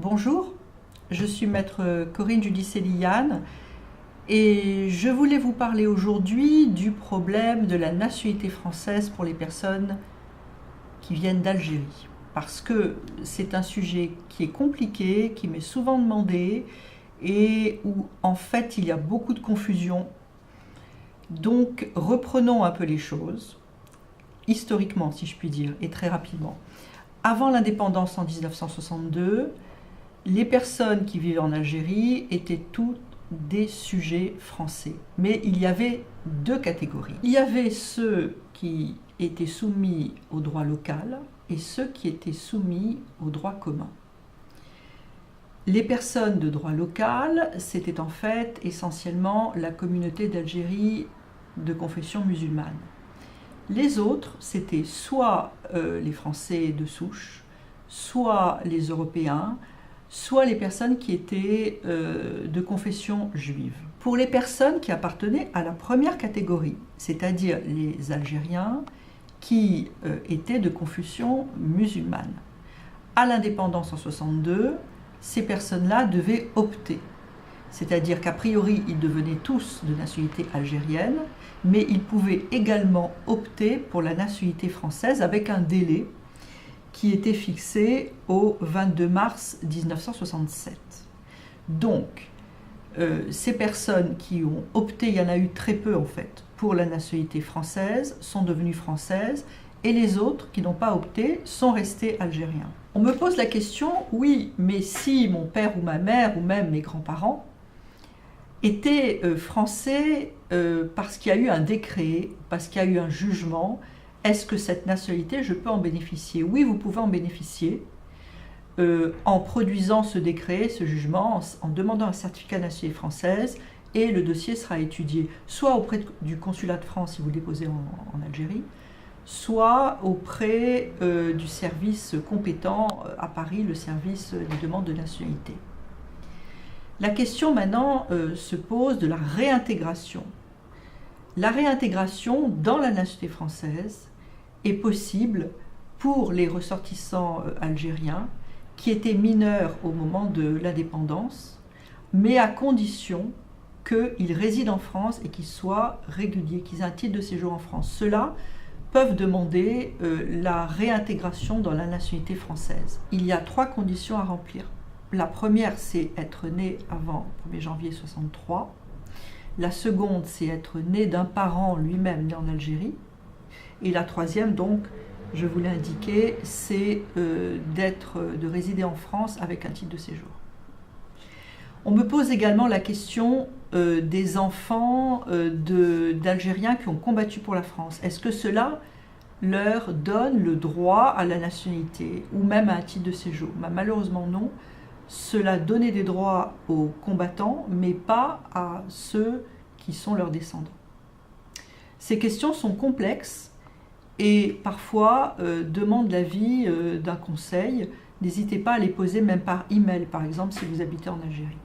Bonjour, je suis maître Corinne Giudicelli-Yann et je voulais vous parler aujourd'hui du problème de la nationalité française pour les personnes qui viennent d'Algérie. Parce que c'est un sujet qui est compliqué, qui m'est souvent demandé et où en fait il y a beaucoup de confusion. Donc reprenons un peu les choses, historiquement si je puis dire, et très rapidement. Avant l'indépendance en 1962, les personnes qui vivaient en Algérie étaient toutes des sujets français. Mais il y avait deux catégories. Il y avait ceux qui étaient soumis au droit local et ceux qui étaient soumis au droit commun. Les personnes de droit local, c'était en fait essentiellement la communauté d'Algérie de confession musulmane. Les autres, c'était soit les Français de souche, soit les Européens, soit les personnes qui étaient de confession juive. Pour les personnes qui appartenaient à la première catégorie, c'est-à-dire les Algériens qui étaient de confession musulmane, à l'indépendance en 1962, ces personnes-là devaient opter. C'est-à-dire qu'a priori, ils devenaient tous de nationalité algérienne, mais ils pouvaient également opter pour la nationalité française avec un délai qui était fixé au 22 mars 1967. Donc, ces personnes qui ont opté, il y en a eu très peu en fait, pour la nationalité française, sont devenues françaises, et les autres qui n'ont pas opté sont restés algériens. On me pose la question, oui, mais si mon père ou ma mère, ou même mes grands-parents, étaient français parce qu'il y a eu un décret, parce qu'il y a eu un jugement, est-ce que cette nationalité, je peux en bénéficier? Oui, vous pouvez en bénéficier en produisant ce décret, ce jugement, en demandant un certificat de nationalité française, et le dossier sera étudié soit auprès du consulat de France si vous le déposez en Algérie, soit auprès du service compétent à Paris, le service des demandes de nationalité. La question maintenant se pose de la réintégration. La réintégration dans la nationalité française est possible pour les ressortissants algériens qui étaient mineurs au moment de l'indépendance, mais à condition qu'ils résident en France et qu'ils soient réguliers, qu'ils aient un titre de séjour en France. Ceux-là peuvent demander la réintégration dans la nationalité française. Il y a 3 conditions à remplir. La première, c'est être né avant 1er janvier 1963. La seconde, c'est être né d'un parent lui-même né en Algérie. Et la troisième, donc, je vous l'ai indiqué, c'est de résider en France avec un titre de séjour. On me pose également la question des enfants d'Algériens qui ont combattu pour la France. Est-ce que cela leur donne le droit à la nationalité ou même à un titre de séjour? Malheureusement non. Cela donnait des droits aux combattants, mais pas à ceux qui sont leurs descendants. Ces questions sont complexes et parfois demandent l'avis d'un conseil. N'hésitez pas à les poser même par email, par exemple, si vous habitez en Algérie.